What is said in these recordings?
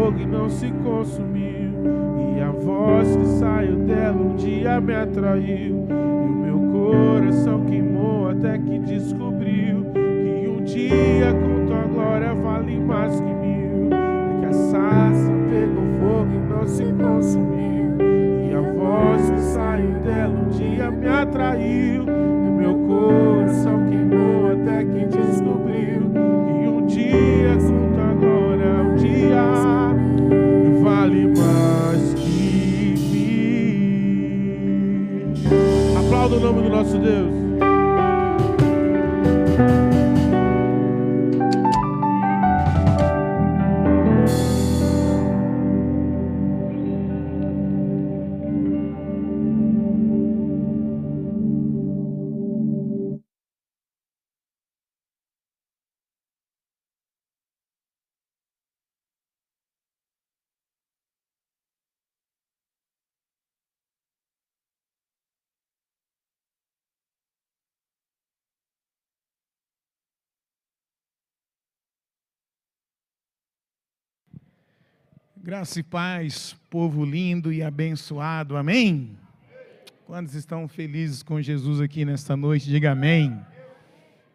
fogo e não se consumiu, e a voz que saiu dela um dia me atraiu, e o meu coração queimou até que descobriu que um dia com tua glória vale mais que mil. É que a sarça pegou fogo e não se consumiu, e a voz que saiu dela um dia me atraiu, e o meu coração queimou até que descobriu que um dia com tua glória, um dia vale mais que mil. Aplauda o nome do nosso Deus. Graça e paz, povo lindo e abençoado, amém? Quantos estão felizes com Jesus aqui nesta noite, diga amém.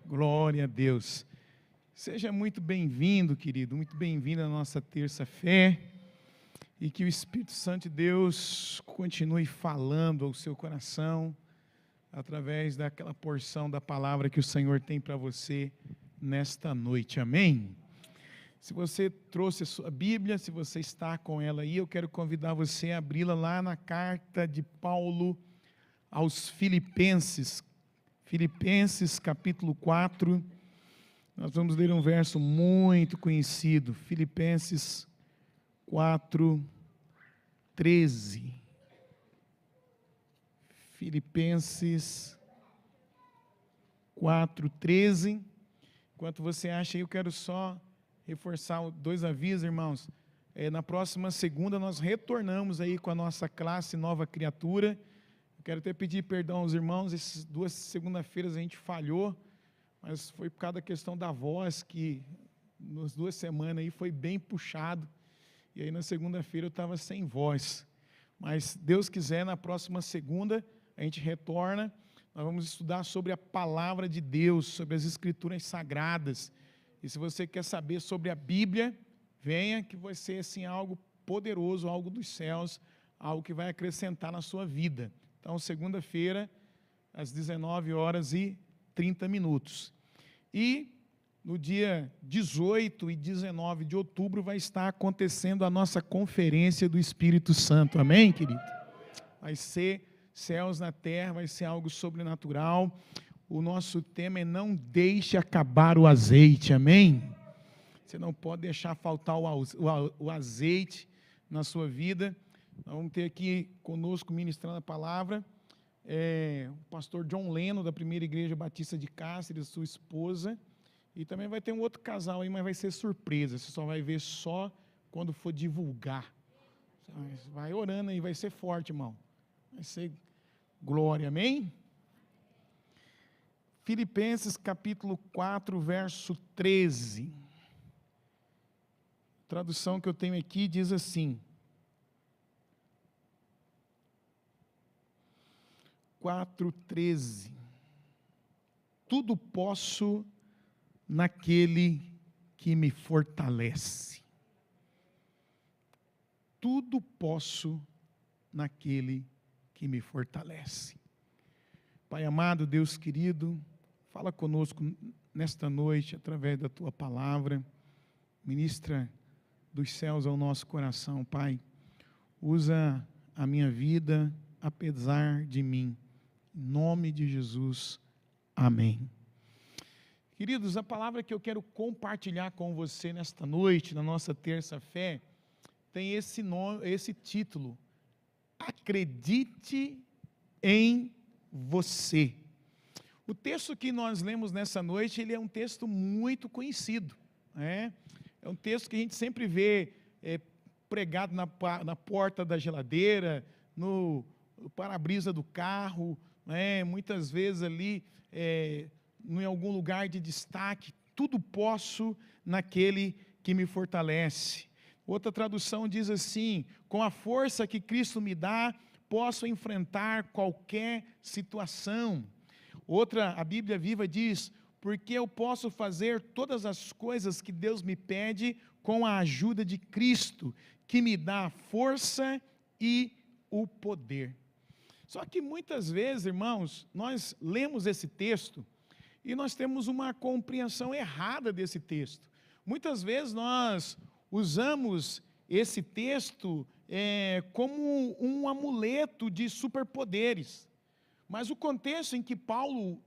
Glória a Deus. Seja muito bem-vindo, querido, muito bem-vindo à nossa terça-fé, e que o Espírito Santo de Deus continue falando ao seu coração, através daquela porção da palavra que o Senhor tem para você nesta noite, amém? Se você trouxe a sua Bíblia, se você está com ela aí, eu quero convidar você a abri-la lá na carta de Paulo aos Filipenses, Filipenses capítulo 4, nós vamos ler um verso muito conhecido, Filipenses 4, 13. Filipenses 4, 13. Enquanto você acha aí, eu quero só reforçar dois avisos, irmãos. Na próxima segunda nós retornamos aí com a nossa classe Nova Criatura. Eu quero até pedir perdão aos irmãos, essas duas segunda-feiras a gente falhou, mas foi por causa da questão da voz, que nas 2 semanas aí foi bem puxado, e aí na segunda-feira eu estava sem voz. Mas Deus quiser, na próxima segunda a gente retorna, nós vamos estudar sobre a palavra de Deus, sobre as Escrituras Sagradas. E se você quer saber sobre a Bíblia, venha, que vai ser assim, algo poderoso, algo dos céus, algo que vai acrescentar na sua vida. Então, segunda-feira, às 19h30. E no dia 18 e 19 de outubro vai estar acontecendo a nossa conferência do Espírito Santo. Amém, querido? Vai ser céus na terra, vai ser algo sobrenatural. O nosso tema é não deixe acabar o azeite, amém? Você não pode deixar faltar o azeite na sua vida. Nós vamos ter aqui conosco, ministrando a palavra, o pastor John Leno, da Primeira Igreja Batista de Cáceres, sua esposa, e também vai ter um outro casal aí, mas vai ser surpresa, você só vai ver só quando for divulgar. Vai orando aí, vai ser forte, irmão. Vai ser glória, amém? Filipenses capítulo 4, verso 13. A tradução que eu tenho aqui diz assim: 4:13. Tudo posso naquele que me fortalece. Tudo posso naquele que me fortalece. Pai amado, Deus querido, fala conosco nesta noite, através da Tua palavra, ministra dos céus ao nosso coração, Pai. Usa a minha vida, apesar de mim, em nome de Jesus, amém. Queridos, a palavra que eu quero compartilhar com você nesta noite, na nossa terça-feira, tem esse nome, esse título: Acredite em você. O texto que nós lemos nessa noite, ele é um texto muito conhecido, né? É um texto que a gente sempre vê pregado na porta da geladeira, no para-brisa do carro, né? Muitas vezes ali em algum lugar de destaque. Tudo posso naquele que me fortalece. Outra tradução diz assim: com a força que Cristo me dá, posso enfrentar qualquer situação. Outra, a Bíblia Viva diz: porque eu posso fazer todas as coisas que Deus me pede com a ajuda de Cristo, que me dá a força e o poder. Só que muitas vezes, irmãos, nós lemos esse texto e nós temos uma compreensão errada desse texto. Muitas vezes nós usamos esse texto como um amuleto de superpoderes. Mas o contexto em que Paulo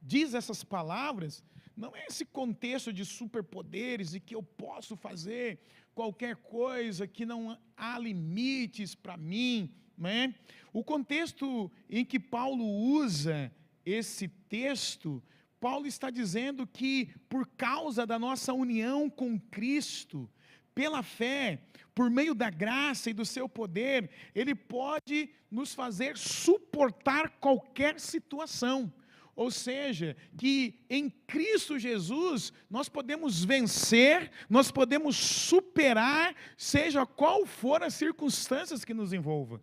diz essas palavras não é esse contexto de superpoderes e que eu posso fazer qualquer coisa, que não há limites para mim, né? O contexto em que Paulo usa esse texto, Paulo está dizendo que por causa da nossa união com Cristo, pela fé, por meio da graça e do seu poder, Ele pode nos fazer suportar qualquer situação. Ou seja, que em Cristo Jesus nós podemos vencer, nós podemos superar, seja qual for as circunstâncias que nos envolvam.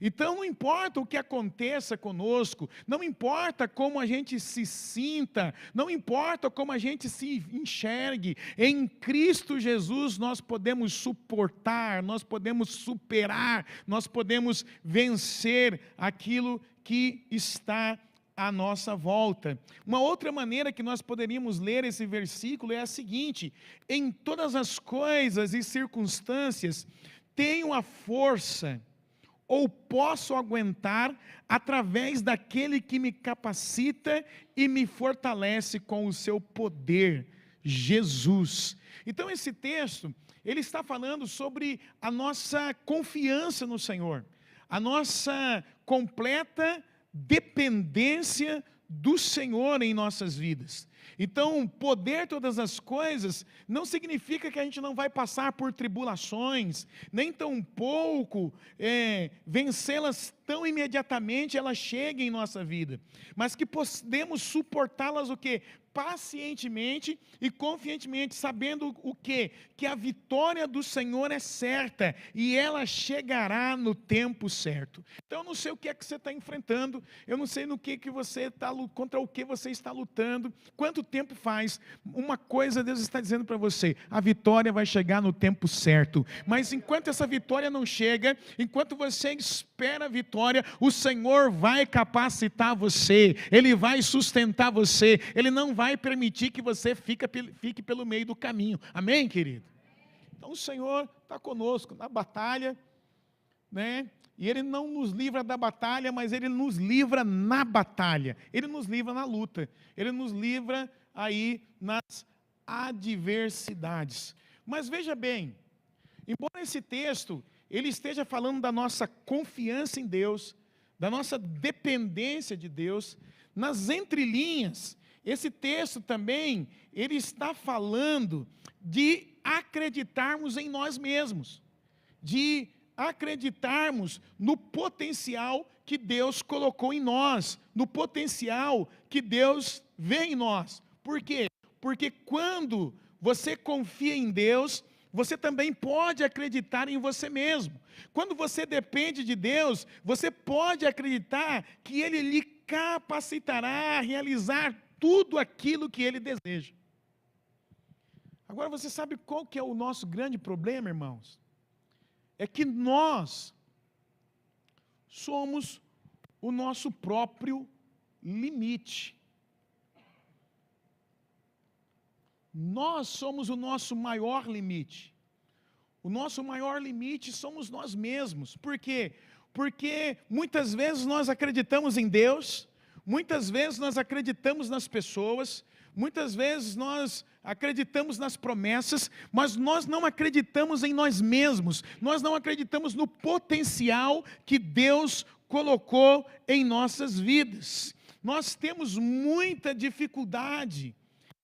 Então não importa o que aconteça conosco, não importa como a gente se sinta, não importa como a gente se enxergue, em Cristo Jesus nós podemos suportar, nós podemos superar, nós podemos vencer aquilo que está à nossa volta. Uma outra maneira que nós poderíamos ler esse versículo é a seguinte: em todas as coisas e circunstâncias tenho a força, ou posso aguentar através daquele que me capacita e me fortalece com o seu poder, Jesus. Então esse texto, ele está falando sobre a nossa confiança no Senhor, a nossa completa dependência do Senhor em nossas vidas. Então, poder todas as coisas não significa que a gente não vai passar por tribulações, nem tampouco vencê-las tão imediatamente elas cheguem em nossa vida, mas que podemos suportá-las o quê? Pacientemente e confiantemente, sabendo o quê? Que a vitória do Senhor é certa e ela chegará no tempo certo. Então eu não sei o que é que você está enfrentando, eu não sei no que você está, contra o que você está lutando, quanto tempo faz. Uma coisa Deus está dizendo para você: a vitória vai chegar no tempo certo. Mas enquanto essa vitória não chega, enquanto você espera a vitória, o Senhor vai capacitar você, Ele vai sustentar você, Ele não vai permitir que você fique pelo meio do caminho. Amém, querido? Então o Senhor está conosco na batalha, né? E Ele não nos livra da batalha, mas Ele nos livra na batalha. Ele nos livra na luta. Ele nos livra aí nas adversidades. Mas veja bem, embora esse texto ele esteja falando da nossa confiança em Deus, da nossa dependência de Deus, nas entrelinhas, esse texto também, ele está falando de acreditarmos em nós mesmos, de acreditarmos no potencial que Deus colocou em nós, no potencial que Deus vê em nós. Por quê? Porque quando você confia em Deus, você também pode acreditar em você mesmo. Quando você depende de Deus, você pode acreditar que Ele lhe capacitará a realizar tudo aquilo que Ele deseja. Agora você sabe qual que é o nosso grande problema, irmãos? É que nós somos o nosso próprio limite. Nós somos o nosso maior limite. O nosso maior limite somos nós mesmos. Por quê? Porque muitas vezes nós acreditamos em Deus, muitas vezes nós acreditamos nas pessoas, muitas vezes nós acreditamos nas promessas, mas nós não acreditamos em nós mesmos, nós não acreditamos no potencial que Deus colocou em nossas vidas. Nós temos muita dificuldade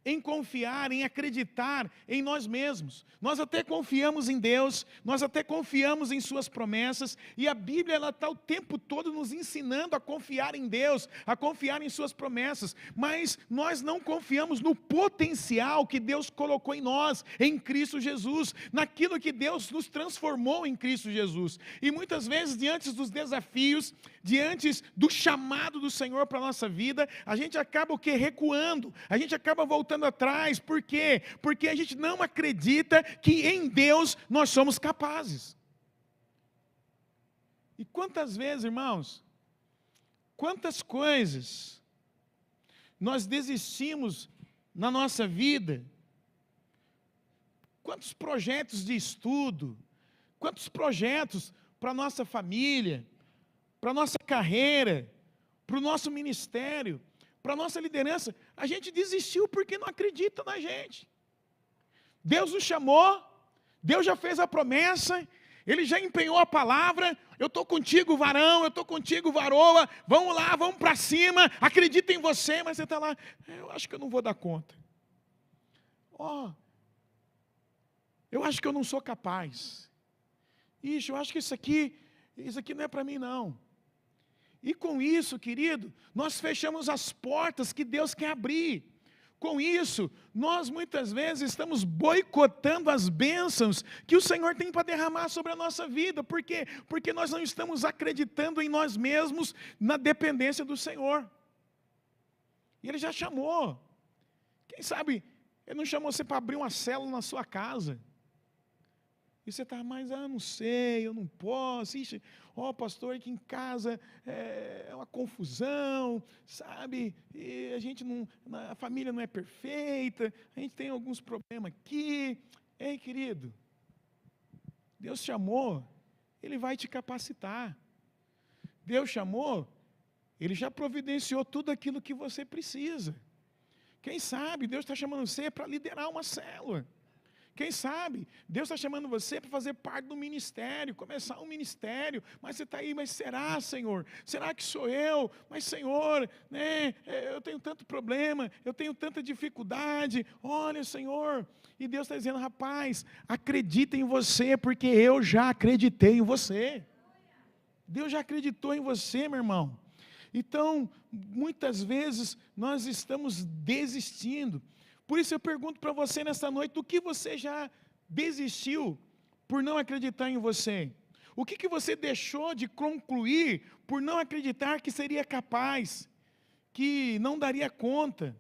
em confiar, em acreditar em nós mesmos. Nós até confiamos em Deus, nós até confiamos em suas promessas, e a Bíblia ela está o tempo todo nos ensinando a confiar em Deus, a confiar em suas promessas, mas nós não confiamos no potencial que Deus colocou em nós, em Cristo Jesus, naquilo que Deus nos transformou em Cristo Jesus. E muitas vezes, diante dos desafios, diante do chamado do Senhor para a nossa vida, a gente acaba o quê? Recuando, a gente acaba voltando atrás. Por quê? Porque a gente não acredita que em Deus nós somos capazes. E quantas vezes, irmãos, quantas coisas nós desistimos na nossa vida, quantos projetos de estudo, quantos projetos para a nossa família, para a nossa carreira, para o nosso ministério, para a nossa liderança, a gente desistiu porque não acredita na gente. Deus nos chamou, Deus já fez a promessa, Ele já empenhou a palavra, eu estou contigo, varão, eu estou contigo, varoa, vamos lá, vamos para cima, acredita em você, mas você está lá, eu acho que eu não vou dar conta. Eu acho que eu não sou capaz. Ixi, eu acho que isso aqui não é para mim não. E com isso, querido, nós fechamos as portas que Deus quer abrir. Com isso, nós muitas vezes estamos boicotando as bênçãos que o Senhor tem para derramar sobre a nossa vida. Por quê? Porque nós não estamos acreditando em nós mesmos, na dependência do Senhor. E Ele já chamou. Quem sabe, Ele não chamou você para abrir uma célula na sua casa. E você está, mas não sei, eu não posso. Ixi, pastor, aqui em casa é uma confusão, sabe? E a gente não, a família não é perfeita, a gente tem alguns problemas aqui. Ei, querido, Deus chamou, Ele vai te capacitar. Deus chamou, Ele já providenciou tudo aquilo que você precisa. Quem sabe Deus está chamando você para liderar uma célula. Quem sabe, Deus está chamando você para fazer parte do ministério, começar um ministério, mas você está aí, mas será, Senhor? Será que sou eu? Mas, Senhor, né, eu tenho tanto problema, eu tenho tanta dificuldade, olha, Senhor, e Deus está dizendo, rapaz, acredita em você, porque eu já acreditei em você. Deus já acreditou em você, meu irmão. Então, muitas vezes, nós estamos desistindo. Por isso eu pergunto para você nesta noite, do que você já desistiu por não acreditar em você? O que você deixou de concluir por não acreditar que seria capaz, que não daria conta?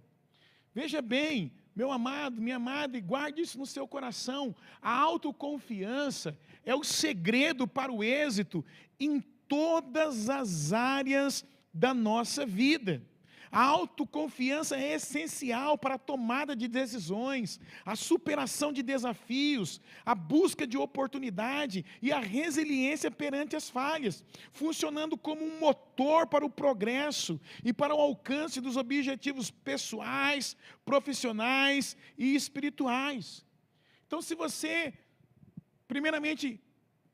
Veja bem, meu amado, minha amada, e guarde isso no seu coração, a autoconfiança é o segredo para o êxito em todas as áreas da nossa vida. A autoconfiança é essencial para a tomada de decisões, a superação de desafios, a busca de oportunidade e a resiliência perante as falhas, funcionando como um motor para o progresso e para o alcance dos objetivos pessoais, profissionais e espirituais. Então, se você, primeiramente,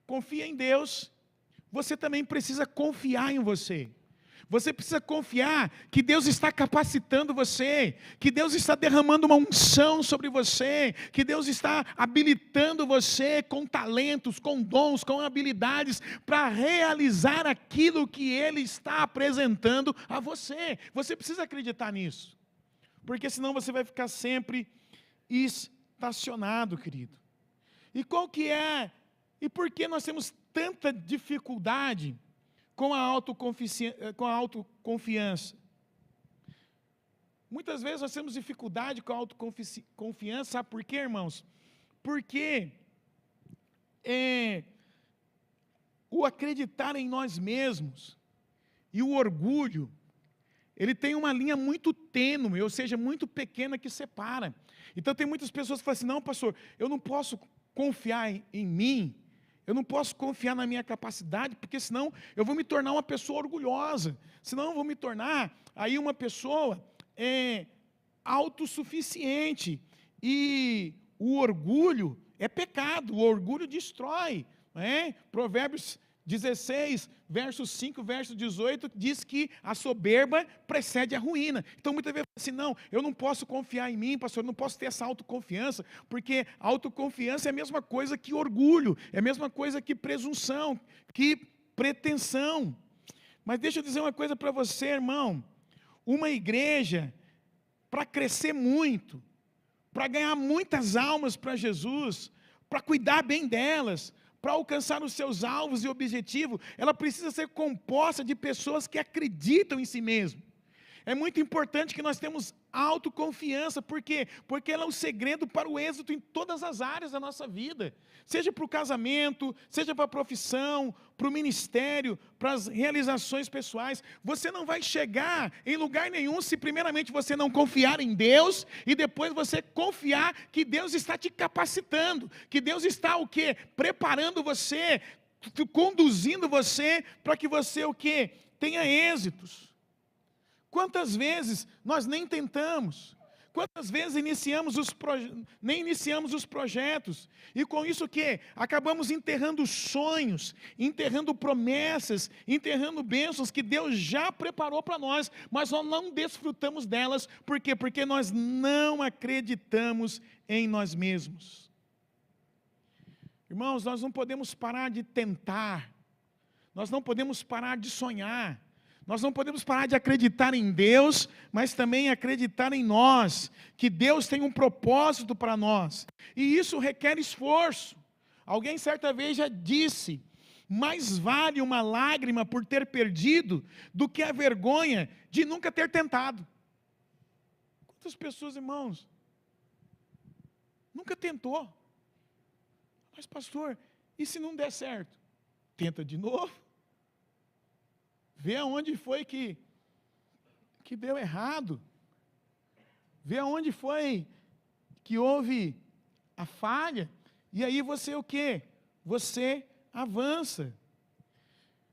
confia em Deus, você também precisa confiar em você. Você precisa confiar que Deus está capacitando você, que Deus está derramando uma unção sobre você, que Deus está habilitando você com talentos, com dons, com habilidades para realizar aquilo que Ele está apresentando a você. Você precisa acreditar nisso, porque senão você vai ficar sempre estacionado, querido. E qual que é, e por que nós temos tanta dificuldade com a autoconfiança? Muitas vezes nós temos dificuldade com a autoconfiança, sabe por quê, irmãos? Porque o acreditar em nós mesmos e o orgulho, ele tem uma linha muito tênue, ou seja, muito pequena que separa. Então tem muitas pessoas que falam assim, não, pastor, eu não posso confiar em mim, eu não posso confiar na minha capacidade, porque senão eu vou me tornar uma pessoa orgulhosa, senão eu vou me tornar aí uma pessoa autossuficiente. E o orgulho é pecado, o orgulho destrói. Provérbios 16, verso 5, verso 18, diz que a soberba precede a ruína. Então, muitas vezes, assim, não, eu não posso confiar em mim, pastor, eu não posso ter essa autoconfiança, porque autoconfiança é a mesma coisa que orgulho, é a mesma coisa que presunção, que pretensão. Mas deixa eu dizer uma coisa para você, irmão, uma igreja, para crescer muito, para ganhar muitas almas para Jesus, para cuidar bem delas, para alcançar os seus alvos e objetivos, ela precisa ser composta de pessoas que acreditam em si mesmo. É muito importante que nós tenhamos autoconfiança. Por quê? Porque ela é o segredo para o êxito em todas as áreas da nossa vida. Seja para o casamento, seja para a profissão, para o ministério, para as realizações pessoais. Você não vai chegar em lugar nenhum se primeiramente você não confiar em Deus e depois você confiar que Deus está te capacitando, que Deus está o quê? Preparando você, conduzindo você para que você o quê? Tenha êxitos. Quantas vezes nós nem tentamos, quantas vezes nem iniciamos os projetos, e com isso o quê? Acabamos enterrando sonhos, enterrando promessas, enterrando bênçãos que Deus já preparou para nós, mas nós não desfrutamos delas. Por quê? Porque nós não acreditamos em nós mesmos. Irmãos, nós não podemos parar de tentar, nós não podemos parar de sonhar, nós não podemos parar de acreditar em Deus, mas também acreditar em nós, que Deus tem um propósito para nós, e isso requer esforço. Alguém certa vez já disse, mais vale uma lágrima por ter perdido, do que a vergonha de nunca ter tentado. Quantas pessoas, irmãos, nunca tentou? Mas pastor, e se não der certo? Tenta de novo. Vê aonde foi que deu errado. Vê aonde foi que houve a falha. E aí você o quê? Você avança.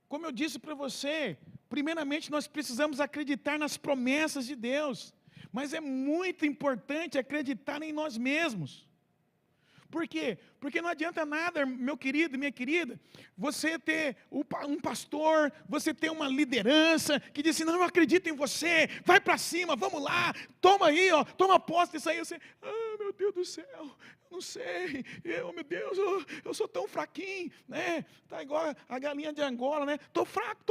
Como eu disse para você, primeiramente nós precisamos acreditar nas promessas de Deus. Mas é muito importante acreditar em nós mesmos. Por quê? Porque não adianta nada, meu querido e minha querida, você ter um pastor, você ter uma liderança que diz assim, não, eu acredito em você, vai para cima, vamos lá, toma aí, ó, toma posse disso aí. Você, meu Deus do céu, eu não sei, meu Deus, eu sou tão fraquinho, né? Tá igual a galinha de Angola, né? Tô fraco,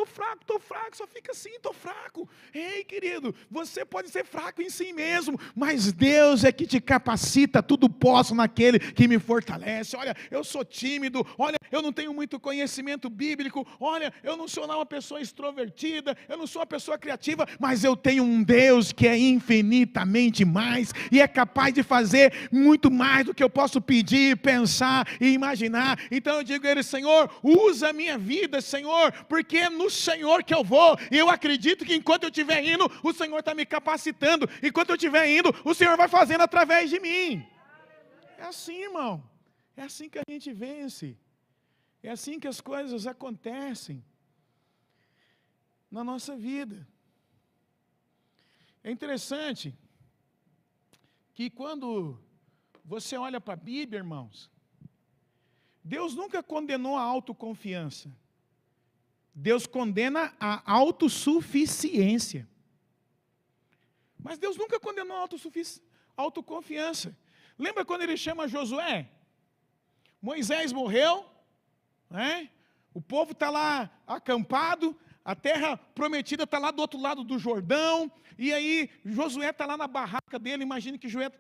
só fica assim, tô fraco. Ei, querido, você pode ser fraco em si mesmo, mas Deus é que te capacita, tudo posso naquele que me fortalece. Olha, eu sou tímido, olha, eu não tenho muito conhecimento bíblico, olha, eu não sou uma pessoa extrovertida, eu não sou uma pessoa criativa, mas eu tenho um Deus que é infinitamente mais, e é capaz de fazer muito mais do que eu posso pedir, pensar e imaginar. Então eu digo a Ele, Senhor, usa a minha vida, Senhor, porque é no Senhor que eu vou, e eu acredito que enquanto eu estiver indo, o Senhor está me capacitando, enquanto eu estiver indo, o Senhor vai fazendo através de mim. É assim, irmão, é assim que a gente vence, é assim que as coisas acontecem na nossa vida. É interessante que quando você olha para a Bíblia, irmãos, Deus nunca condenou a autoconfiança, Deus condena a autossuficiência, mas Deus nunca condenou a autoconfiança. Lembra quando Ele chama Josué? Moisés morreu, né? O povo está lá acampado, a terra prometida está lá do outro lado do Jordão, e aí Josué está lá na barraca dele. Imagine que Josué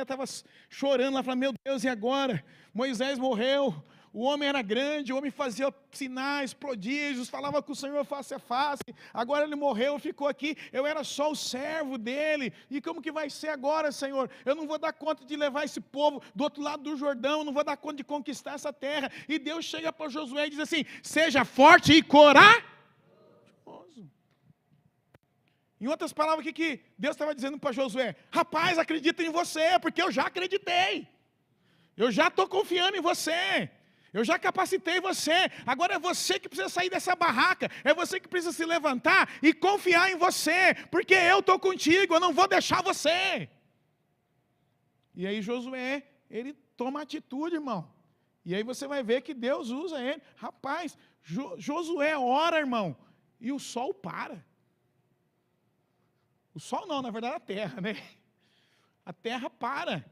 estava chorando lá, falando, meu Deus, e agora? Moisés morreu, o homem era grande, o homem fazia sinais, prodígios, falava com o Senhor face a face, agora ele morreu, ficou aqui, eu era só o servo dele, e como que vai ser agora, Senhor? Eu não vou dar conta de levar esse povo do outro lado do Jordão, não vou dar conta de conquistar essa terra. E Deus chega para Josué e diz assim, seja forte e corajoso. Em outras palavras, o que Deus estava dizendo para Josué? Rapaz, acredita em você, porque eu já acreditei, eu já estou confiando em você, eu já capacitei você, agora é você que precisa sair dessa barraca, é você que precisa se levantar e confiar em você, porque eu estou contigo, eu não vou deixar você. E aí Josué, ele toma atitude, irmão, E aí você vai ver que Deus usa ele. Rapaz, Josué ora, irmão, e o sol para. O sol não, na verdade a terra, né? A terra para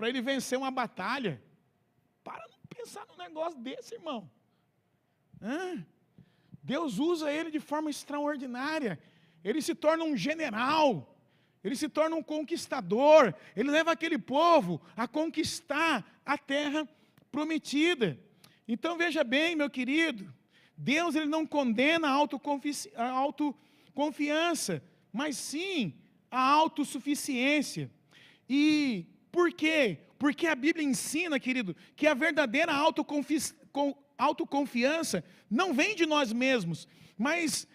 ele vencer uma batalha. Para não pensar num negócio desse, irmão. Deus usa ele de forma extraordinária. Ele se torna um general. Ele se torna um conquistador. Ele leva aquele povo a conquistar a terra prometida. Então veja bem, meu querido, Deus ele não condena a autoconfiança, mas sim a autossuficiência. E por quê? Porque a Bíblia ensina, querido, que a verdadeira autoconfiança não vem de nós mesmos, mas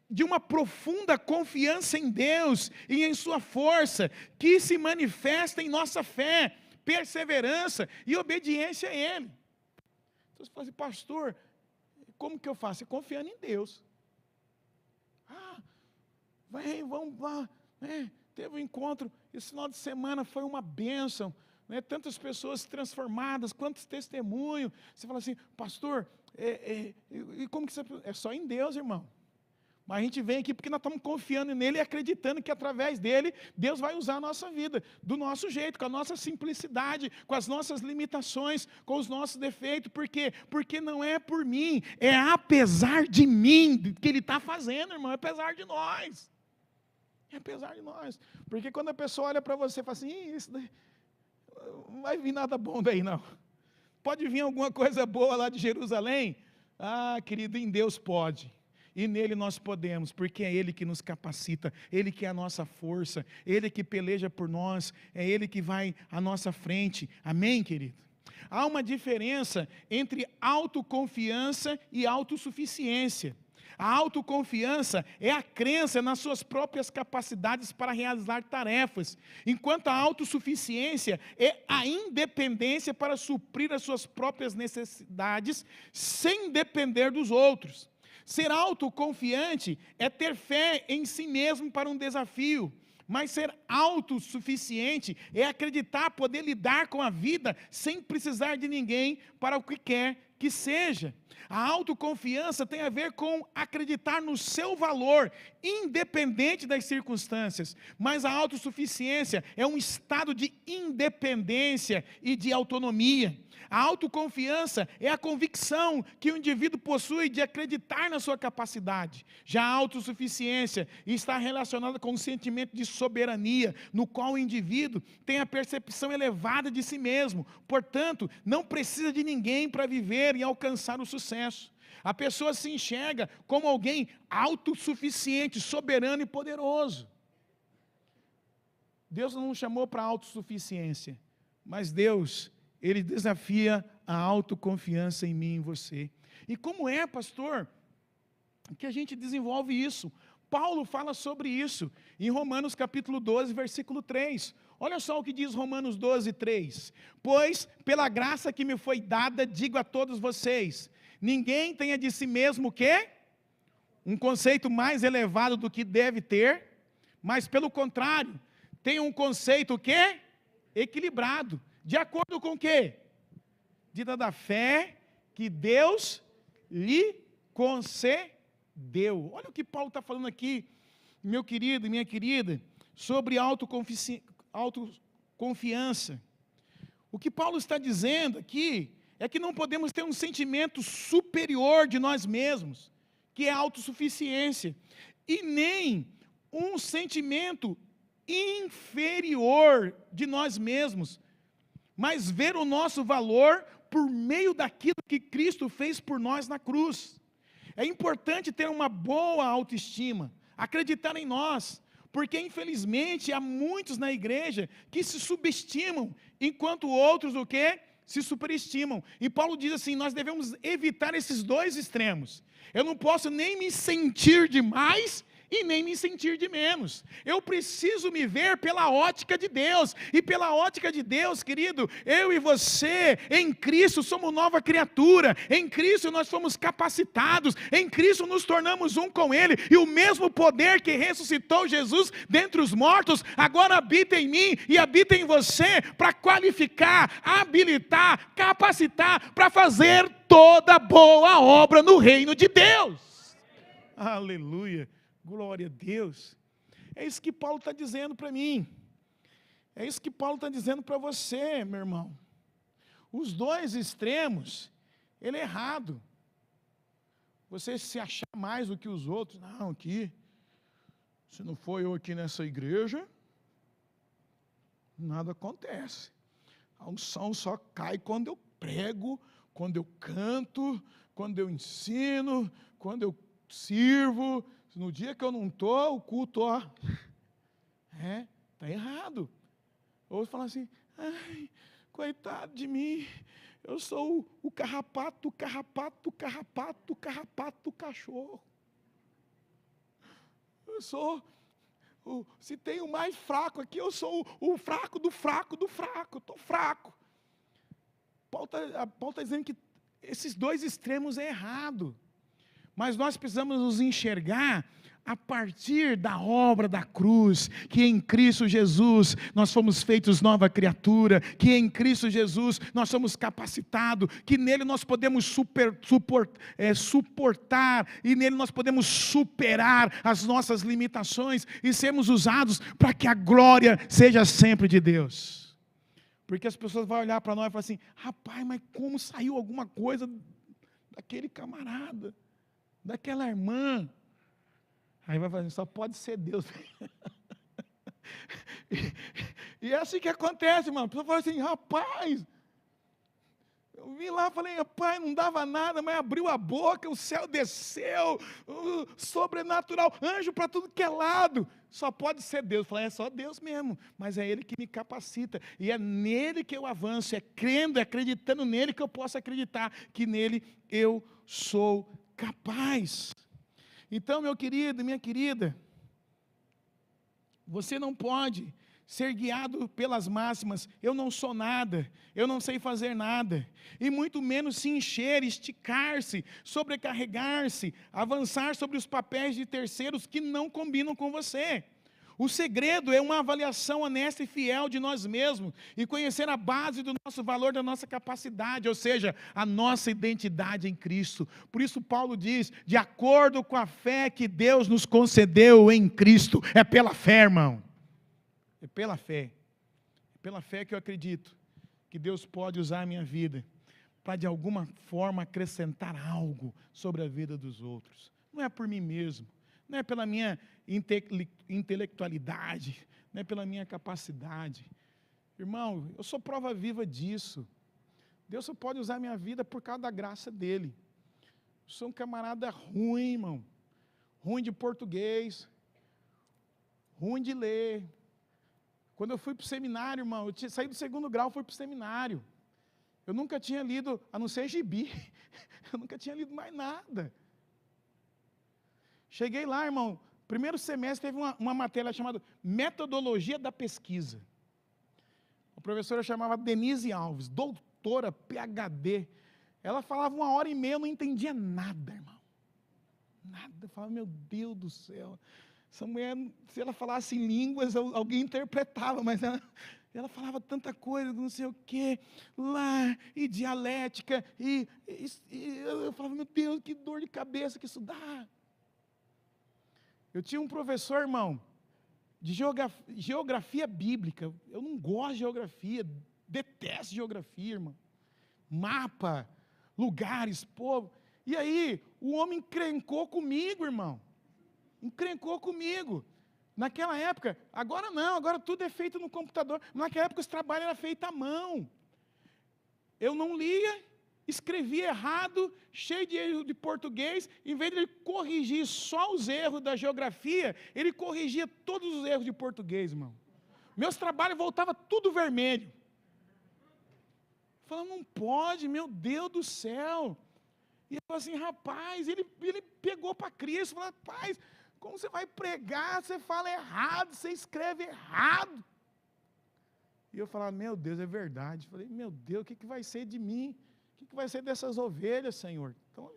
de uma profunda confiança em Deus e em sua força, que se manifesta em nossa fé, perseverança e obediência a Ele. Então você fala assim, pastor, como que eu faço? É confiando em Deus. Vamos lá, teve um encontro, esse final de semana foi uma bênção, tantas pessoas transformadas, quantos testemunhos. Você fala assim, pastor, e como que você... É só em Deus, irmão. Mas a gente vem aqui porque nós estamos confiando nele e acreditando que através dele, Deus vai usar a nossa vida, do nosso jeito, com a nossa simplicidade, com as nossas limitações, com os nossos defeitos. Por quê? Porque não é por mim, é apesar de mim que ele está fazendo, irmão, é apesar de nós. É apesar de nós. Porque quando a pessoa olha para você e fala assim, isso daí, não vai vir nada bom daí não. Pode vir alguma coisa boa lá de Jerusalém? Querido, em Deus pode. E nele nós podemos, porque é Ele que nos capacita, Ele que é a nossa força, Ele que peleja por nós, é Ele que vai à nossa frente. Amém, querido? Há uma diferença entre autoconfiança e autossuficiência. A autoconfiança é a crença nas suas próprias capacidades para realizar tarefas, enquanto a autossuficiência é a independência para suprir as suas próprias necessidades sem depender dos outros. Ser autoconfiante é ter fé em si mesmo para um desafio, mas ser autossuficiente é acreditar poder lidar com a vida sem precisar de ninguém para o que quer que seja. A autoconfiança tem a ver com acreditar no seu valor, independente das circunstâncias, mas a autossuficiência é um estado de independência e de autonomia. A autoconfiança é a convicção que o indivíduo possui de acreditar na sua capacidade. Já a autossuficiência está relacionada com um sentimento de soberania, no qual o indivíduo tem a percepção elevada de si mesmo, portanto, não precisa de ninguém para viver e alcançar o sucesso. A pessoa se enxerga como alguém autossuficiente, soberano e poderoso. Deus não nos chamou para a autossuficiência, mas Deus... Ele desafia a autoconfiança em mim e em você. E como é, pastor, que a gente desenvolve isso? Paulo fala sobre isso em Romanos capítulo 12, versículo 3. Olha só o que diz Romanos 12, 3. Pois, pela graça que me foi dada, digo a todos vocês, ninguém tenha de si mesmo o quê? Um conceito mais elevado do que deve ter, mas pelo contrário, tenha um conceito o quê? Equilibrado. De acordo com o quê? Da fé que Deus lhe concedeu. Olha o que Paulo está falando aqui, meu querido e minha querida, sobre autoconfiança. O que Paulo está dizendo aqui é que não podemos ter um sentimento superior de nós mesmos, que é a autossuficiência, e nem um sentimento inferior de nós mesmos, mas ver o nosso valor por meio daquilo que Cristo fez por nós na cruz. É importante ter uma boa autoestima, acreditar em nós, porque infelizmente há muitos na igreja que se subestimam, enquanto outros o quê? Se superestimam. E Paulo diz assim, nós devemos evitar esses dois extremos. Eu não posso nem me sentir demais e nem me sentir de menos. Eu preciso me ver pela ótica de Deus. E pela ótica de Deus, querido, eu e você, em Cristo, somos nova criatura. Em Cristo nós fomos capacitados. Em Cristo nos tornamos um com Ele. E o mesmo poder que ressuscitou Jesus dentre os mortos, agora habita em mim e habita em você, para qualificar, habilitar, capacitar, para fazer toda boa obra no reino de Deus. Aleluia. Glória a Deus. É isso que Paulo está dizendo para mim. É isso que Paulo está dizendo para você, meu irmão. Os dois extremos, ele é errado. Você se achar mais do que os outros. Não, aqui, se não for eu aqui nessa igreja, nada acontece. A unção só cai quando eu prego, quando eu canto, quando eu ensino, quando eu sirvo. No dia que eu não estou, o culto, está errado. Ou fala assim, ai, coitado de mim, eu sou o carrapato do cachorro. Eu sou, se tem o mais fraco aqui, eu sou o fraco do fraco, estou fraco. Paulo está dizendo que esses dois extremos é errado. Mas nós precisamos nos enxergar a partir da obra da cruz, que em Cristo Jesus nós fomos feitos nova criatura, que em Cristo Jesus nós somos capacitados, que nele nós podemos suportar, e nele nós podemos superar as nossas limitações e sermos usados para que a glória seja sempre de Deus. Porque as pessoas vão olhar para nós e falar assim, rapaz, mas como saiu alguma coisa daquele camarada, daquela irmã? Aí vai fazer, só pode ser Deus. E é assim que acontece, irmão. A pessoa fala assim, rapaz, eu vim lá, falei, rapaz, não dava nada, mas abriu a boca, o céu desceu, sobrenatural, anjo para tudo que é lado. Só pode ser Deus. Eu falei, é só Deus mesmo, mas é Ele que me capacita, e é nele que eu avanço, é crendo, é acreditando nele que eu posso acreditar que nele eu sou capaz. Então, meu querido, minha querida, você não pode ser guiado pelas máximas, eu não sou nada, eu não sei fazer nada, e muito menos se encher, esticar-se, sobrecarregar-se, avançar sobre os papéis de terceiros que não combinam com você. O segredo é uma avaliação honesta e fiel de nós mesmos, e conhecer a base do nosso valor, da nossa capacidade, ou seja, a nossa identidade em Cristo. Por isso Paulo diz, de acordo com a fé que Deus nos concedeu em Cristo. É pela fé, irmão. É pela fé que eu acredito que Deus pode usar a minha vida para de alguma forma acrescentar algo sobre a vida dos outros. Não é por mim mesmo, não é pela minha intelectualidade, não é pela minha capacidade. Irmão, eu sou prova viva disso. Deus só pode usar a minha vida por causa da graça dEle. Eu sou um camarada ruim, irmão. Ruim de português, ruim de ler. Quando eu fui para o seminário, irmão, eu saí do 2º grau, fui para o seminário. Eu nunca tinha lido, a não ser gibi, eu nunca tinha lido mais nada. Cheguei lá, irmão, primeiro semestre teve uma matéria chamada Metodologia da Pesquisa. A professora chamava Denise Alves, doutora, PhD. Ela falava 1h30, eu não entendia nada, irmão. Nada. Eu falava, meu Deus do céu. Essa mulher, se ela falasse em línguas, alguém interpretava, mas ela falava tanta coisa, não sei o quê, lá, e dialética, e eu falava, meu Deus, que dor de cabeça que isso dá. Eu tinha um professor, irmão, de geografia bíblica. Eu não gosto de geografia, detesto geografia, irmão. Mapa, lugares, povo. E aí, o homem encrencou comigo, irmão. Encrencou comigo. Naquela época, agora não, agora tudo é feito no computador. Naquela época, os trabalhos eram feitos à mão. Eu não lia, escrevia errado, cheio de erro de português. Em vez de ele corrigir só os erros da geografia, ele corrigia todos os erros de português, irmão. Meus trabalhos voltavam tudo vermelho. Falando, não pode, meu Deus do céu. E eu falei assim, rapaz, ele pegou para Cristo, falou, rapaz, Como você vai pregar, você fala errado, você escreve errado. E eu falava, meu Deus, é verdade. Eu falei, meu Deus, o que vai ser de mim? O que vai ser dessas ovelhas, Senhor? Então,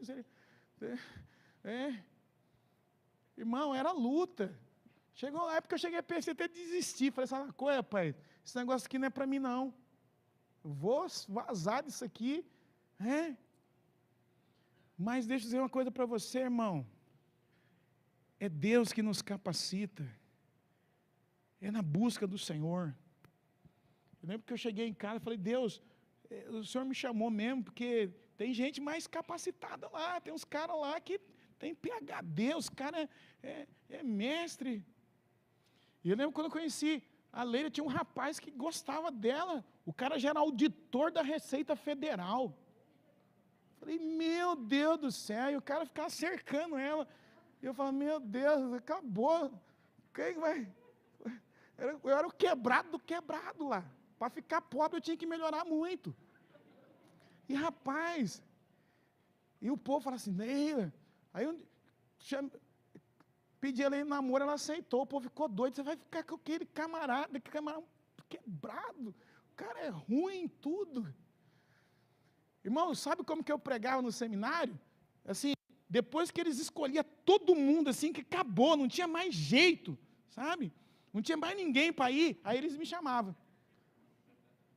irmão, era luta. Chegou uma época que eu cheguei a pensar até desistir. Falei, sabe uma coisa, pai? Esse negócio aqui não é para mim, não. Eu vou vazar disso aqui. Mas deixa eu dizer uma coisa para você, irmão. É Deus que nos capacita. É na busca do Senhor. Eu lembro que eu cheguei em casa e falei, Deus, o Senhor me chamou mesmo, porque tem gente mais capacitada lá, tem uns caras lá que tem PhD, os caras é mestre. E eu lembro quando eu conheci a Leila, tinha um rapaz que gostava dela, o cara já era auditor da Receita Federal. Falei, meu Deus do céu, e o cara ficava cercando ela. E eu falei, meu Deus, acabou. Quem vai? Eu era o quebrado do quebrado lá. Para ficar pobre eu tinha que melhorar muito. E rapaz, e o povo fala assim, Leila, aí eu pedi ela em namoro, ela aceitou, o povo ficou doido, você vai ficar com aquele camarada quebrado, o cara é ruim em tudo. Irmão, sabe como que eu pregava no seminário? Assim, depois que eles escolhiam todo mundo, assim, que acabou, não tinha mais jeito, sabe? Não tinha mais ninguém para ir, aí eles me chamavam.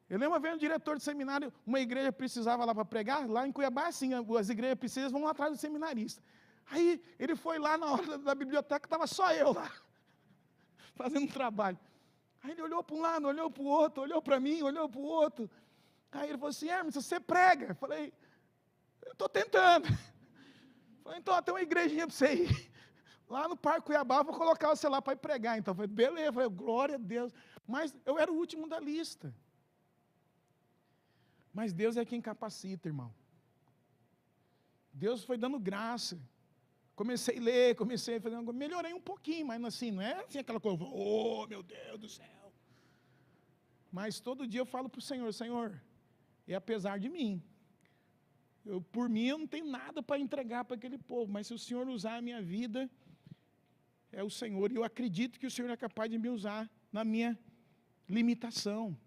Eu lembro uma vez, um diretor de seminário, uma igreja precisava lá para pregar, lá em Cuiabá, assim, as igrejas precisam, vão lá atrás do seminarista. Aí, ele foi lá na hora da biblioteca, estava só eu lá, fazendo um trabalho. Aí ele olhou para um lado, olhou para o outro, olhou para mim, olhou para o outro. Aí ele falou assim, Hermes, você prega? Eu falei, eu estou tentando. Eu falei, então, tem uma igrejinha para você ir. Lá no Parque Cuiabá, vou colocar você lá para ir pregar. Então, eu falei, beleza, eu falei, glória a Deus. Mas eu era o último da lista. Mas Deus é quem capacita, irmão. Deus foi dando graça. Comecei a ler, comecei a fazer, melhorei um pouquinho, mas assim, não é assim aquela coisa, oh, meu Deus do céu. Mas todo dia eu falo para o Senhor, Senhor, é apesar de mim. Por mim, eu não tenho nada para entregar para aquele povo, mas se o Senhor usar a minha vida, é o Senhor. E eu acredito que o Senhor é capaz de me usar na minha limitação.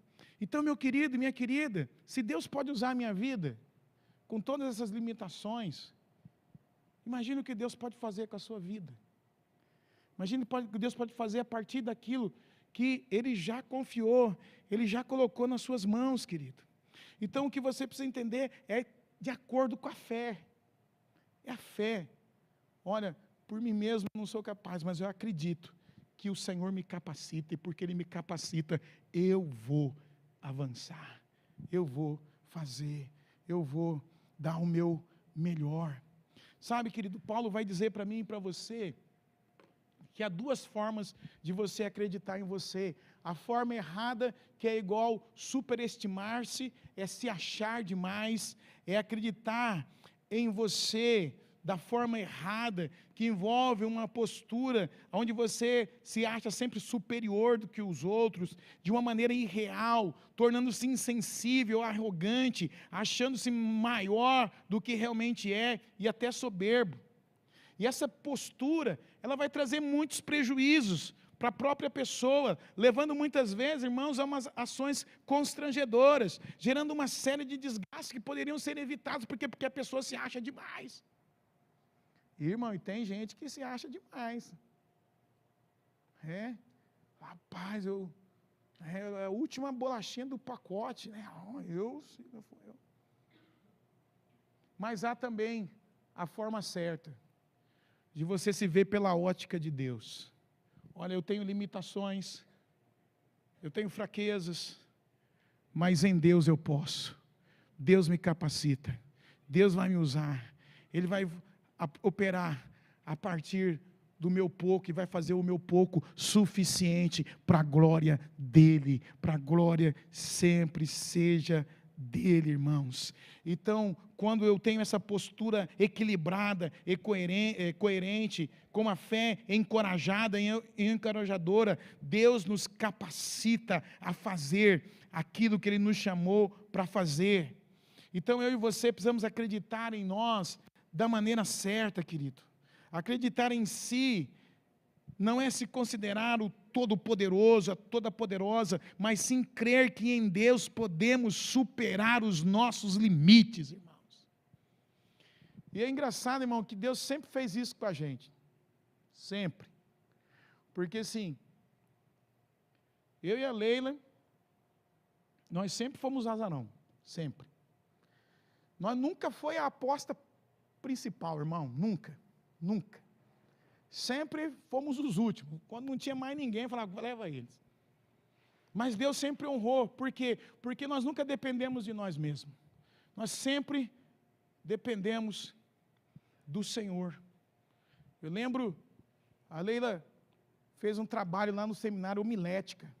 Então, meu querido e minha querida, se Deus pode usar a minha vida, com todas essas limitações, imagine o que Deus pode fazer com a sua vida. Imagine o que Deus pode fazer a partir daquilo que Ele já confiou, Ele já colocou nas suas mãos, querido. Então, o que você precisa entender é de acordo com a fé. É a fé. Olha, por mim mesmo não sou capaz, mas eu acredito que o Senhor me capacita, e porque Ele me capacita, eu vou avançar, eu vou fazer, eu vou dar o meu melhor. Sabe, querido, Paulo vai dizer para mim e para você que há duas formas de você acreditar em você. A forma errada, que é igual superestimar-se, é se achar demais, é acreditar em você da forma errada, que envolve uma postura onde você se acha sempre superior do que os outros, de uma maneira irreal, tornando-se insensível, arrogante, achando-se maior do que realmente é e até soberbo. E essa postura, ela vai trazer muitos prejuízos para a própria pessoa, levando muitas vezes, irmãos, a umas ações constrangedoras, gerando uma série de desgastes que poderiam ser evitados, porque a pessoa se acha demais. Irmão, e tem gente que se acha demais. Rapaz, é a última bolachinha do pacote, né? Mas há também a forma certa de você se ver pela ótica de Deus. Olha, eu tenho limitações, eu tenho fraquezas, mas em Deus eu posso. Deus me capacita, Deus vai me usar, Ele vai operar a partir do meu pouco e vai fazer o meu pouco suficiente para a glória dEle, para a glória sempre seja dEle, irmãos. Então, quando eu tenho essa postura equilibrada e coerente, com a fé encorajada e encorajadora, Deus nos capacita a fazer aquilo que Ele nos chamou para fazer. Então, eu e você precisamos acreditar em nós da maneira certa, querido. Acreditar em si não é se considerar o todo-poderoso, a toda-poderosa, mas sim crer que em Deus podemos superar os nossos limites, irmãos. E é engraçado, irmão, que Deus sempre fez isso com a gente. Sempre. Porque assim, eu e a Leila, nós sempre fomos azarão. Sempre. Nós nunca foi a aposta principal, irmão. Nunca. Nunca. Sempre fomos os últimos. Quando não tinha mais ninguém, falava, leva eles. Mas Deus sempre honrou. Por quê? Porque nós nunca dependemos de nós mesmos. Nós sempre dependemos do Senhor. Eu lembro, a Leila fez um trabalho lá no seminário homilética.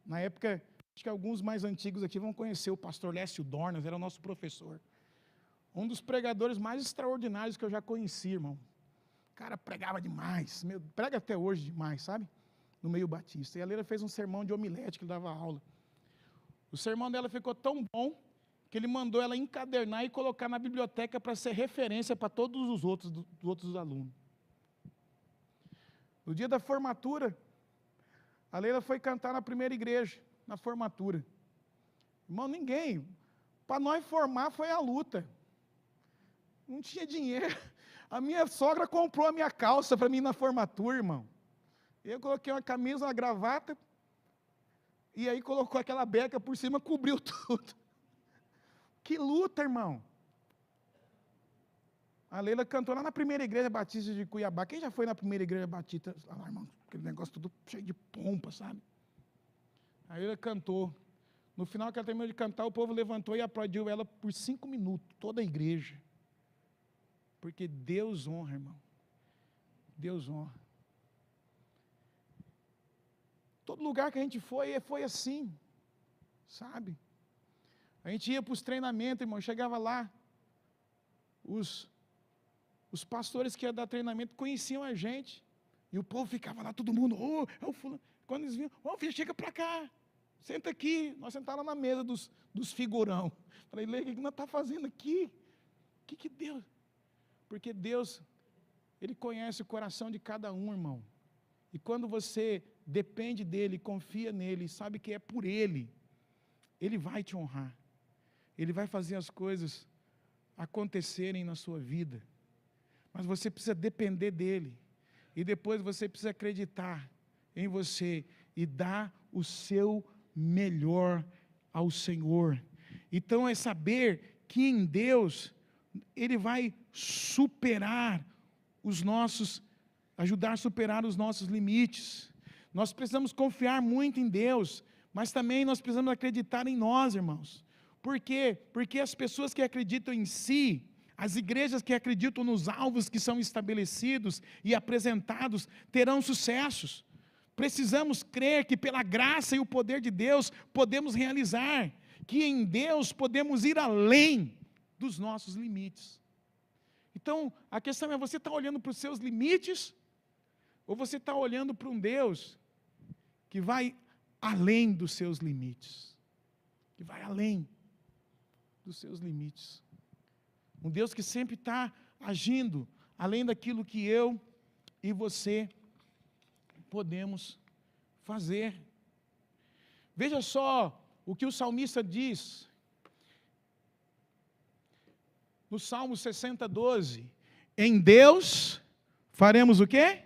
Na época, acho que alguns mais antigos aqui vão conhecer o pastor Lécio Dornas, era o nosso professor. Um dos pregadores mais extraordinários que eu já conheci, irmão. O cara pregava demais, prega até hoje demais, sabe? No meio batista. E a Leila fez um sermão de homilética, ele dava aula. O sermão dela ficou tão bom que ele mandou ela encadernar e colocar na biblioteca para ser referência para todos os outros alunos. No dia da formatura, a Leila foi cantar na primeira igreja, na formatura. Irmão, ninguém. Para nós formar foi a luta. Não tinha dinheiro. A minha sogra comprou a minha calça para mim ir na formatura, irmão. Eu coloquei uma camisa, uma gravata, e aí colocou aquela beca por cima, cobriu tudo. Que luta, irmão. A Leila cantou lá na primeira igreja batista de Cuiabá. Quem já foi na primeira igreja batista? Lá, irmão, aquele negócio tudo cheio de pompa, sabe? A Leila cantou. No final que ela terminou de cantar, o povo levantou e aplaudiu ela por 5 minutos, toda a igreja. Porque Deus honra, irmão. Deus honra. Todo lugar que a gente foi assim, sabe? A gente ia para os treinamentos, irmão, chegava lá, os pastores que iam dar treinamento conheciam a gente, e o povo ficava lá, todo mundo, é o fulano. Quando eles vinham, filho, chega para cá, senta aqui. Nós sentávamos na mesa dos figurão. Falei, Lê, o que nós estamos fazendo aqui? O que Deus... Porque Deus, Ele conhece o coração de cada um, irmão. E quando você depende dEle, confia nele, sabe que é por Ele, Ele vai te honrar. Ele vai fazer as coisas acontecerem na sua vida. Mas você precisa depender dEle. E depois você precisa acreditar em você e dar o seu melhor ao Senhor. Então é saber que em Deus Ele vai superar ajudar a superar os nossos limites. Nós precisamos confiar muito em Deus, mas também nós precisamos acreditar em nós, irmãos. Por quê? Porque as pessoas que acreditam em si, as igrejas que acreditam nos alvos que são estabelecidos e apresentados, terão sucessos. Precisamos crer que pela graça e o poder de Deus podemos realizar, que em Deus podemos ir além dos nossos limites. Então, a questão é, você está olhando para os seus limites, ou você está olhando para um Deus que vai além dos seus limites? Que vai além dos seus limites. Um Deus que sempre está agindo além daquilo que eu e você podemos fazer. Veja só o que o salmista diz no Salmo 60, 12. Em Deus faremos o quê?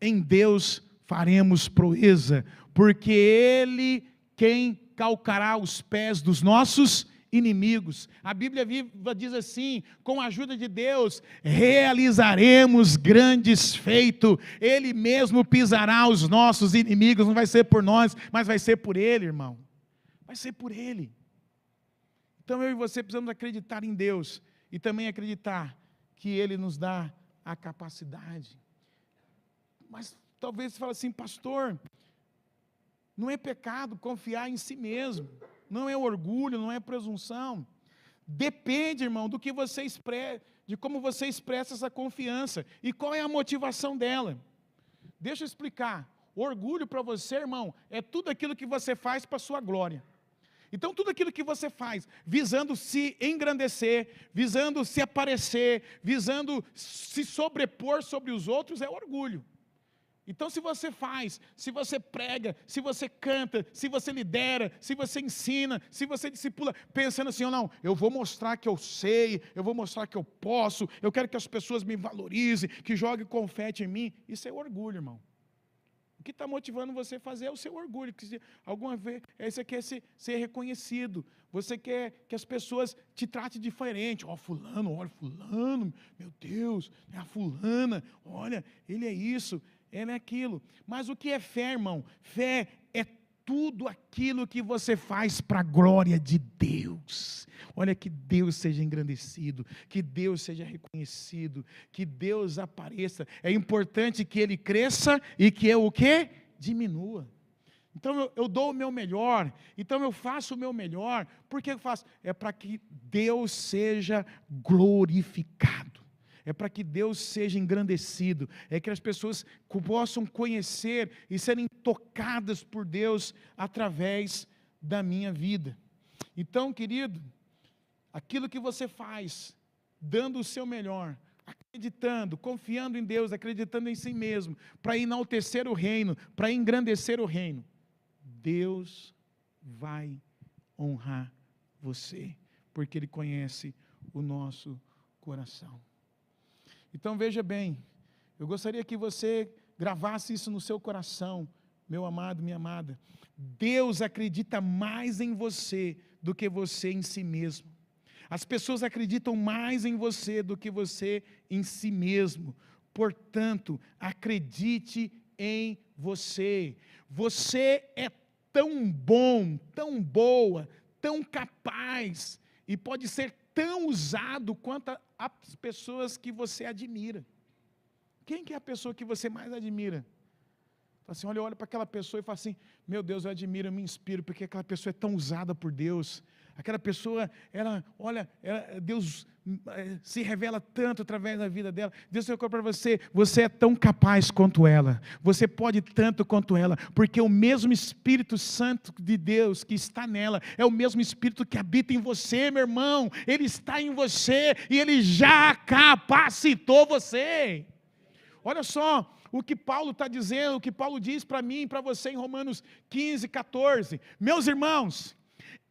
Em Deus faremos proeza, porque Ele quem calcará os pés dos nossos inimigos. A Bíblia Viva diz assim, com a ajuda de Deus, realizaremos grandes feitos, Ele mesmo pisará os nossos inimigos, não vai ser por nós, mas vai ser por Ele, irmão. Vai ser por Ele. Então eu e você precisamos acreditar em Deus e também acreditar que Ele nos dá a capacidade. Mas talvez você fale assim, pastor, não é pecado confiar em si mesmo, não é orgulho, não é presunção. Depende, irmão, do que você expressa, de como você expressa essa confiança e qual é a motivação dela. Deixa eu explicar. Orgulho para você, irmão, é tudo aquilo que você faz para a sua glória. Então, tudo aquilo que você faz, visando se engrandecer, visando se aparecer, visando se sobrepor sobre os outros, é orgulho. Então, se você faz, se você prega, se você canta, se você lidera, se você ensina, se você discipula, pensando assim, não, eu vou mostrar que eu sei, eu vou mostrar que eu posso, eu quero que as pessoas me valorizem, que joguem confete em mim, isso é orgulho, irmão. O que está motivando você a fazer é o seu orgulho, que alguma vez você quer ser reconhecido, você quer que as pessoas te tratem diferente. Ó, fulano, olha, fulano, meu Deus, é a fulana, olha, ele é isso, ele é aquilo. Mas o que é fé, irmão? Fé é tudo aquilo que você faz para a glória de Deus. Olha, que Deus seja engrandecido, que Deus seja reconhecido, que Deus apareça. É importante que Ele cresça e que eu o quê? Diminua. Então eu dou o meu melhor, então eu faço o meu melhor. Por que eu faço? É para que Deus seja glorificado. É para que Deus seja engrandecido, é que as pessoas possam conhecer e serem tocadas por Deus através da minha vida. Então, querido, aquilo que você faz, dando o seu melhor, acreditando, confiando em Deus, acreditando em si mesmo, para enaltecer o reino, para engrandecer o reino, Deus vai honrar você, porque Ele conhece o nosso coração. Então veja bem, eu gostaria que você gravasse isso no seu coração, meu amado, minha amada. Deus acredita mais em você do que você em si mesmo. As pessoas acreditam mais em você do que você em si mesmo. Portanto, acredite em você. Você é tão bom, tão boa, tão capaz e pode ser tão usado quanto as pessoas que você admira. Quem que é a pessoa que você mais admira? Fala assim, olha para aquela pessoa e fala assim, meu Deus, eu admiro, eu me inspiro, porque aquela pessoa é tão usada por Deus. Aquela pessoa, Deus se revela tanto através da vida dela. Deus colocou para você, você é tão capaz quanto ela, você pode tanto quanto ela, porque o mesmo Espírito Santo de Deus que está nela, é o mesmo Espírito que habita em você, meu irmão. Ele está em você e Ele já capacitou você. Olha só o que Paulo está dizendo, o que Paulo diz para mim e para você em Romanos 15, 14. Meus irmãos,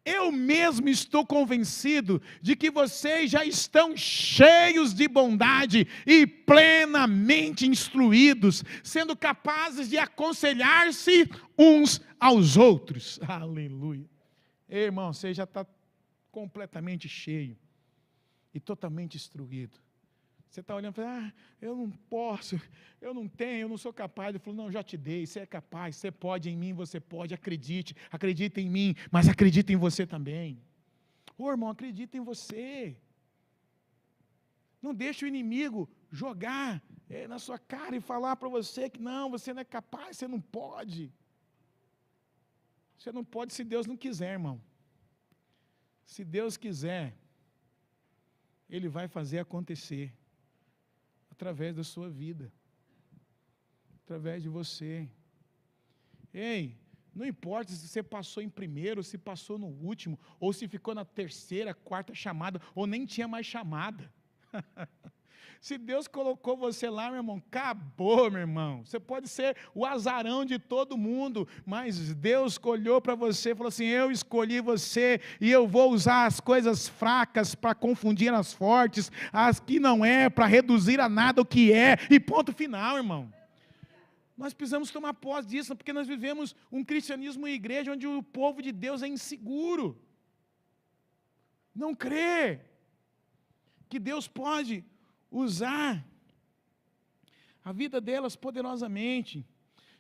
eu mesmo estou convencido de que vocês já estão cheios de bondade e plenamente instruídos, sendo capazes de aconselhar-se uns aos outros. Aleluia. Ei, irmão, você já está completamente cheio e totalmente instruído. Você está olhando e fala, eu não posso, eu não tenho, eu não sou capaz. Ele falou, não, já te dei, você é capaz, você pode em mim, você pode, acredite em mim, mas acredite em você também. Ô irmão, acredita em você. Não deixe o inimigo jogar na sua cara e falar para você que não, você não é capaz, você não pode. Você não pode se Deus não quiser, irmão. Se Deus quiser, Ele vai fazer acontecer. Através da sua vida, através de você. Ei, não importa se você passou em primeiro, se passou no último, ou se ficou na terceira, quarta chamada, ou nem tinha mais chamada. Se Deus colocou você lá, meu irmão, acabou, meu irmão. Você pode ser o azarão de todo mundo, mas Deus olhou para você e falou assim, eu escolhi você e eu vou usar as coisas fracas para confundir as fortes, as que não é, para reduzir a nada o que é, e ponto final, irmão. Nós precisamos tomar posse disso, porque nós vivemos um cristianismo e igreja onde o povo de Deus é inseguro. Não crê que Deus pode usar a vida delas poderosamente.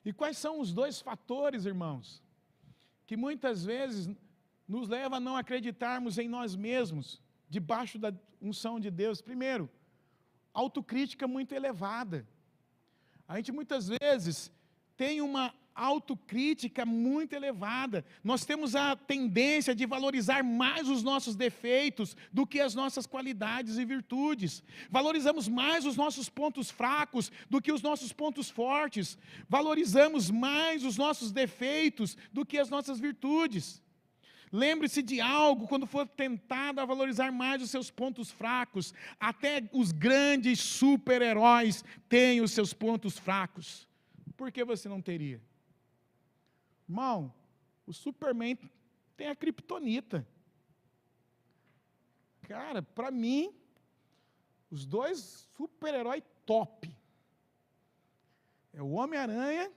E quais são os dois fatores, irmãos, que muitas vezes nos levam a não acreditarmos em nós mesmos, debaixo da unção de Deus? Primeiro, autocrítica muito elevada. A gente muitas vezes tem uma autocrítica muito elevada. Nós temos a tendência de valorizar mais os nossos defeitos do que as nossas qualidades e virtudes. Valorizamos mais os nossos pontos fracos do que os nossos pontos fortes. Valorizamos mais os nossos defeitos do que as nossas virtudes. Lembre-se de algo, quando for tentado a valorizar mais os seus pontos fracos, até os grandes super-heróis têm os seus pontos fracos. por que você não teria? Irmão, o Superman tem a criptonita. Cara, para mim, os dois super-heróis top é o Homem-Aranha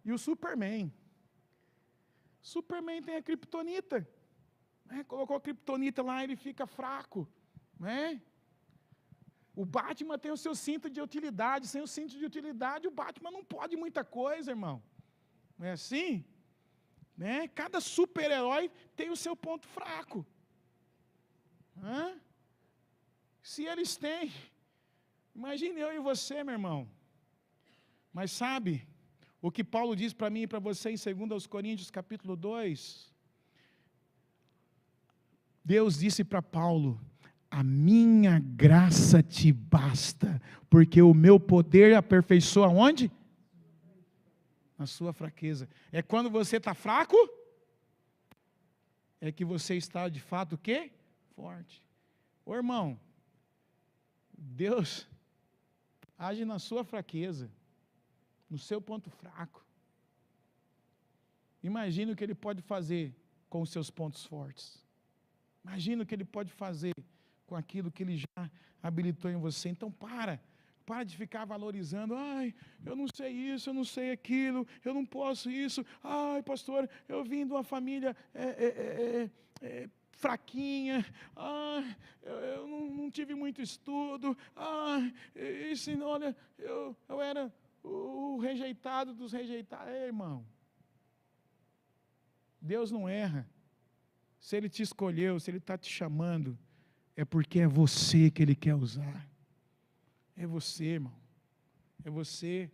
e o Superman. Superman tem a criptonita. Né? Colocou a criptonita lá, ele fica fraco. Né? O Batman tem o seu cinto de utilidade. Sem o cinto de utilidade, o Batman não pode muita coisa, irmão. Não é assim? Né? Cada super-herói tem o seu ponto fraco. Se eles têm, imagine eu e você, meu irmão. Mas sabe, o que Paulo diz para mim e para você em 2 Coríntios capítulo 2, Deus disse para Paulo, a minha graça te basta, porque o meu poder aperfeiçoa onde? Na sua fraqueza. É quando você está fraco, é que você está de fato o quê? Forte. Ô irmão, Deus age na sua fraqueza, no seu ponto fraco. Imagina o que Ele pode fazer com os seus pontos fortes. Imagina o que Ele pode fazer com aquilo que Ele já habilitou em você. Então para de ficar valorizando, ai, eu não sei isso, eu não sei aquilo, eu não posso isso, ai pastor, eu vim de uma família fraquinha, eu não tive muito estudo, olha, eu era o rejeitado dos rejeitados. Ei, irmão, Deus não erra. Se Ele te escolheu, se Ele está te chamando, é porque é você que Ele quer usar. É você, irmão. É você,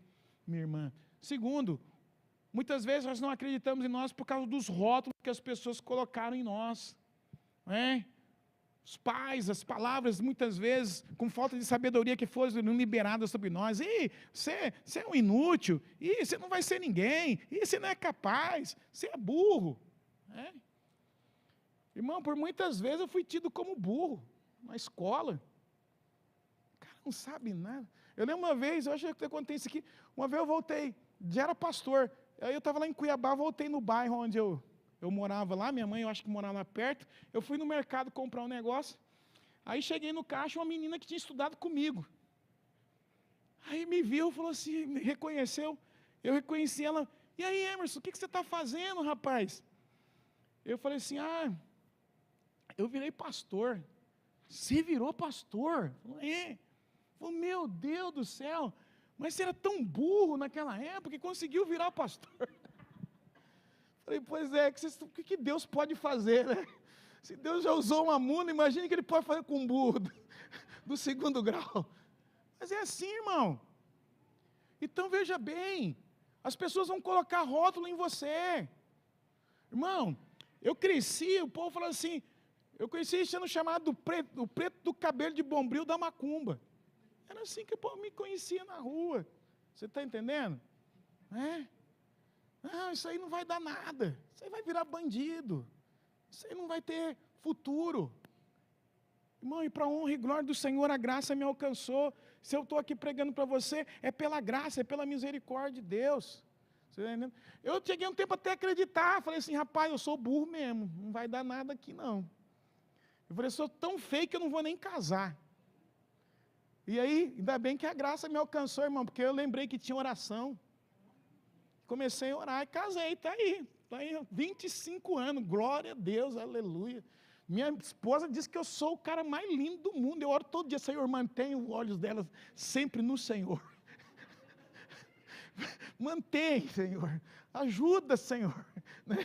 minha irmã. Segundo, muitas vezes nós não acreditamos em nós por causa dos rótulos que as pessoas colocaram em nós. Não é? Os pais, as palavras, muitas vezes, com falta de sabedoria que foram liberadas sobre nós. Ih, você é um inútil. Ih, você não vai ser ninguém. Ih, você não é capaz. Você é burro. É? Irmão, por muitas vezes eu fui tido como burro na escola. O cara não sabe nada. Eu lembro uma vez, eu acho que eu contei isso aqui, uma vez eu voltei, já era pastor, aí eu estava lá em Cuiabá, voltei no bairro onde eu morava lá, minha mãe eu acho que morava lá perto, eu fui no mercado comprar um negócio, aí cheguei no caixa, uma menina que tinha estudado comigo, aí me viu, falou assim, me reconheceu, eu reconheci ela, e aí Emerson, o que você está fazendo, rapaz? Eu falei assim, eu virei pastor. Você virou pastor? Falei, meu Deus do céu, mas você era tão burro naquela época que conseguiu virar pastor. Falei, pois é, o que Deus pode fazer, né? Se Deus já usou uma mula, imagine o que Ele pode fazer com um burro do 2º grau. Mas é assim, irmão. Então veja bem, as pessoas vão colocar rótulo em você. Irmão, eu cresci, o povo falou assim, eu cresci sendo chamado o preto do cabelo de bombril da macumba. Era assim que o povo me conhecia na rua. Você está entendendo? Não, isso aí não vai dar nada. Isso aí vai virar bandido. Isso aí não vai ter futuro. Irmão, e para a honra e glória do Senhor, a graça me alcançou. Se eu estou aqui pregando para você, é pela graça, é pela misericórdia de Deus. Você está entendendo? Eu cheguei um tempo até a acreditar. Falei assim, rapaz, eu sou burro mesmo. Não vai dar nada aqui não. Eu falei, eu sou tão feio que eu não vou nem casar. E aí, ainda bem que a graça me alcançou, irmão, porque eu lembrei que tinha oração. Comecei a orar e casei, está aí, 25 anos, glória a Deus, aleluia. Minha esposa diz que eu sou o cara mais lindo do mundo, eu oro todo dia, Senhor, mantenha os olhos dela sempre no Senhor. Mantém, Senhor, ajuda, Senhor, né?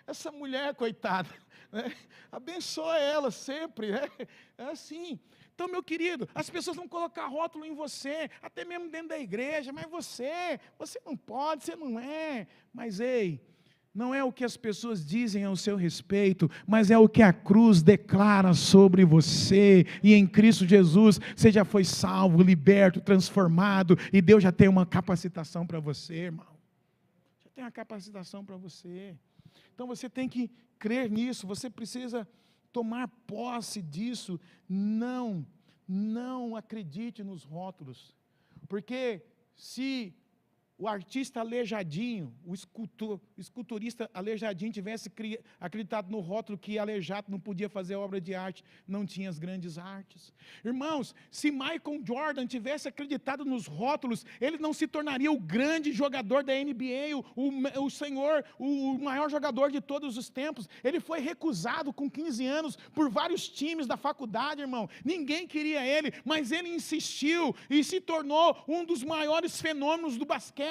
Essa mulher, coitada, né? Abençoa ela sempre, né? É assim. Então, meu querido, as pessoas vão colocar rótulo em você, até mesmo dentro da igreja, mas você não pode, você não é. Mas ei, não é o que as pessoas dizem ao seu respeito, mas é o que a cruz declara sobre você. E em Cristo Jesus, você já foi salvo, liberto, transformado, e Deus já tem uma capacitação para você, irmão. Já tem uma capacitação para você. Então você tem que crer nisso, você precisa tomar posse disso. Não acredite nos rótulos, porque se o artista aleijadinho, o esculturista aleijadinho tivesse acreditado no rótulo que aleijado não podia fazer obra de arte, não tinha as grandes artes. Irmãos, se Michael Jordan tivesse acreditado nos rótulos, ele não se tornaria o grande jogador da NBA, o maior jogador de todos os tempos. Ele foi recusado com 15 anos por vários times da faculdade, irmão. Ninguém queria ele, mas ele insistiu e se tornou um dos maiores fenômenos do basquete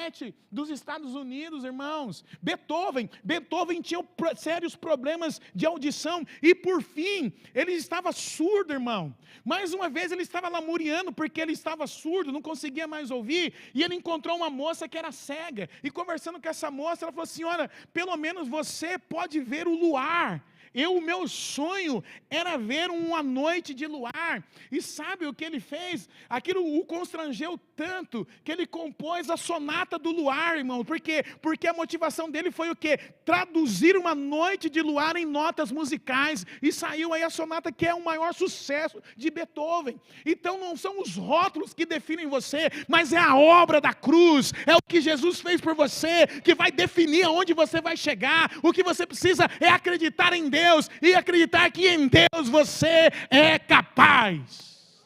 dos Estados Unidos, irmãos. Beethoven tinha sérios problemas de audição e, por fim, ele estava surdo, irmão. Mais uma vez ele estava lamuriando porque ele estava surdo, não conseguia mais ouvir, e ele encontrou uma moça que era cega, e conversando com essa moça, ela falou assim: olha, pelo menos você pode ver o luar. O meu sonho era ver uma noite de luar. E sabe o que ele fez? Aquilo o constrangeu tanto que ele compôs a sonata do luar, irmão. Por quê? Porque a motivação dele foi o quê? Traduzir uma noite de luar em notas musicais. E saiu aí a sonata que é o maior sucesso de Beethoven. Então não são os rótulos que definem você, mas é a obra da cruz. É o que Jesus fez por você que vai definir aonde você vai chegar. O que você precisa é acreditar em Deus e acreditar que em Deus você é capaz.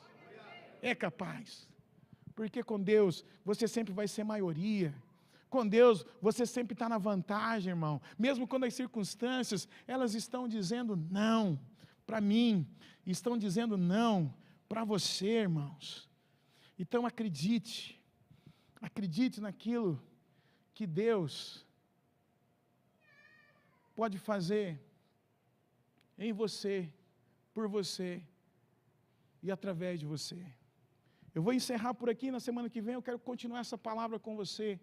É capaz. Porque com Deus você sempre vai ser maioria. Com Deus você sempre está na vantagem, irmão. Mesmo quando as circunstâncias elas estão dizendo não para mim, estão dizendo não para você, irmãos. Então acredite naquilo que Deus pode fazer em você, por você e através de você. Eu vou encerrar por aqui, na semana que vem eu quero continuar essa palavra com você,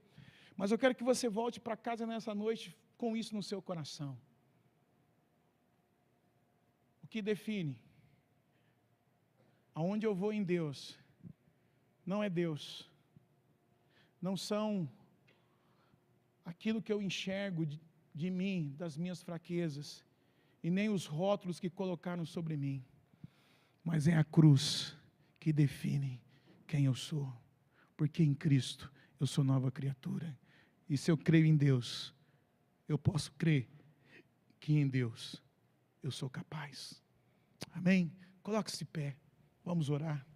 mas eu quero que você volte para casa nessa noite com isso no seu coração. O que define aonde eu vou em Deus, não é Deus, não são aquilo que eu enxergo de mim, das minhas fraquezas, e nem os rótulos que colocaram sobre mim, mas é a cruz que define quem eu sou, porque em Cristo eu sou nova criatura, e se eu creio em Deus, eu posso crer que em Deus eu sou capaz. Amém? Coloque-se de pé, vamos orar.